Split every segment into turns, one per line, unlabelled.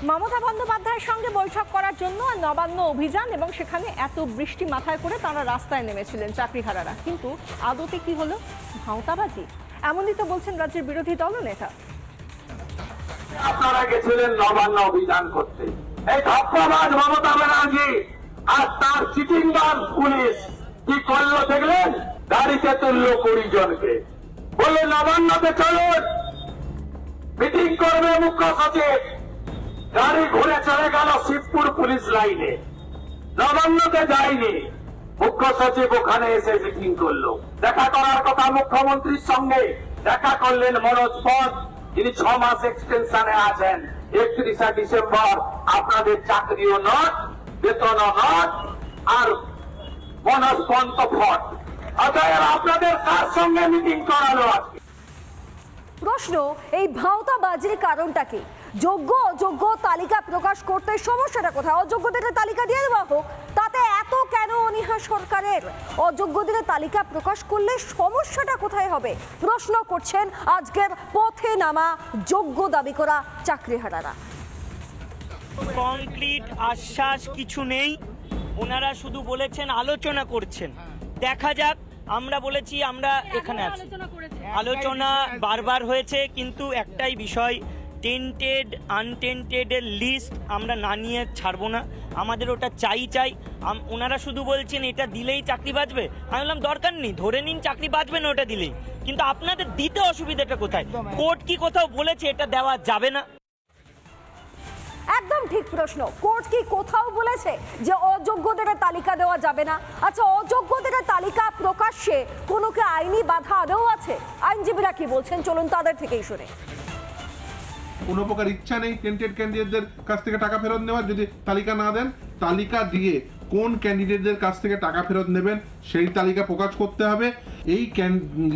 মমতা বন্দ্যোপাধ্যায়ের সঙ্গে বৈঠক করার জন্য নবান্ন অভিযান এবং সেখানে এত বৃষ্টি মাথায় করে তারা রাস্তায় নেমেছিলেন চাকরিহারারা, কিন্তু আদতে কি হলো? ভাঁওতাবাজি, এমনই তো বলছেন রাজ্যের বিরোধী দলনেতা।
আপনারা গেছিলেন নবান্ন অভিযান করতে, এই ধাপ্পাবাজ মমতা ব্যানার্জি আর তার চিটিংবাজ পুলিশ কি করলো দেখলেন? গাড়িতে তুললো 20 জনকে, বললো নবান্নতে চলুন, মিটিং করবে মুখ্য সচিব। গাড়ি ঘুরে চলে গেল শিবপুর পুলিশ লাইনে, নবান্নতে যায়নি। মুখ্য সচিব ওখানে এসে মিটিং করলো, দেখা করার কথা মুখ্যমন্ত্রীর সঙ্গে দেখা করলেন মনোজ পথ, যিনি 6 মাস এক্সটেনশনে আছেন। 31 ডিসেম্বর আপনাদের চাকরিও নট, বেতনও নট, আর মনোজ পন্থ ফট। অতএব আপনাদের কার সঙ্গে মিটিং করালো আজকে?
প্রশ্ন, এই ভাঁওতাবাজির কারণটা কি? যোগ্য অযোগ্য তালিকা প্রকাশ করতে সমস্যাটা কোথায়? অযোগ্যদের তালিকা দিয়ে দেওয়া হোক, তাতে এত কেন অনীহা সরকারের? অযোগ্যদের তালিকা প্রকাশ করলে সমস্যাটা কোথায় হবে? প্রশ্ন করছেন আজকের পথে নামা যোগ্য দাবি করা চাকরিহারারা।
কমপ্লিট আশ্বাস কিছু নেই, ওনারা শুধু বলেছেন আলোচনা করছেন। দেখা যাক, আমরা বলেছি আমরা এখানে আছি, আলোচনা বারবার হয়েছে, কিন্তু একটাই বিষয়, টেন্টেড আনটেন্টেড এর লিস্ট আমরা না নিয়ে ছাড়বো না, আমাদের ওটা চাই। ওনারা শুধু বলছেন এটা দিলেই চাকরি বাঁচবে। আমি বললাম দরকার নেই, ধরে নিন চাকরি বাঁচবে না ওটা দিলেই, কিন্তু আপনাদের দিতে অসুবিধাটা কোথায়? কোর্ট কি কোথাও বলেছে এটা দেওয়া যাবে না?
একদম ঠিক প্রশ্ন, কোর্ট কি কোথাও বলেছে যে অযোগ্যদের তালিকা দেওয়া যাবে না? আচ্ছা, অযোগ্যদের তালিকা প্রকাশ্যে কোনো কি আইনি বাধা আদৌ আছে? আইনজীবীরা কি বলছেন, চলুন তাদের থেকেই শুনে।
কোনো প্রকার ইচ্ছা নেই টেন্টেড ক্যান্ডিডেটদের কাছ থেকে টাকা ফেরত নেওয়ার। যদি তালিকা না দেন, তালিকা দিয়ে কোন ক্যান্ডিডেটদের কাছ থেকে টাকা ফেরত নেবেন সেই তালিকা প্রকাশ করতে হবে। এই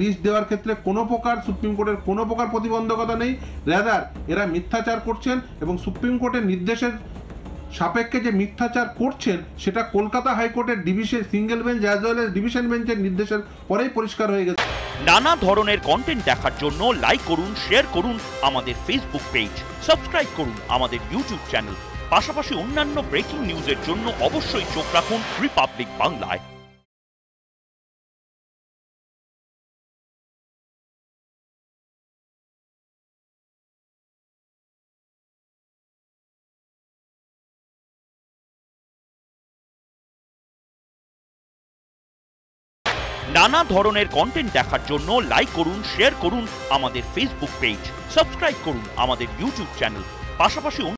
লিস্ট দেওয়ার ক্ষেত্রে কোনো প্রকার সুপ্রিম কোর্টের কোনো প্রকার প্রতিবন্ধকতা নেই। রেদার এরা মিথ্যাচার করছেন এবং সুপ্রিম কোর্টের নির্দেশের সাপেক্ষে যে মিথ্যাচার করছেন সেটা কলকাতা হাইকোর্টের division single bench as well as division বেঞ্চের নির্দেশের পরেই পরিষ্কার হয়ে গেছে।
নানা ধরনের কন্টেন্ট দেখার জন্য লাইক করুন, শেয়ার করুন আমাদের ফেসবুক পেজ, সাবস্ক্রাইব করুন আমাদের ইউটিউব চ্যানেল। পাশাপাশি অন্যান্য ব্রেকিং নিউজের জন্য অবশ্যই চোখ রাখুন রিপাবলিক বাংলায়। নানা ধরনের কন্টেন্ট দেখার জন্য লাইক করুন, শেয়ার করুন আমাদের ফেসবুক পেজ, সাবস্ক্রাইব করুন আমাদের ইউটিউব চ্যানেল। পাশাপাশি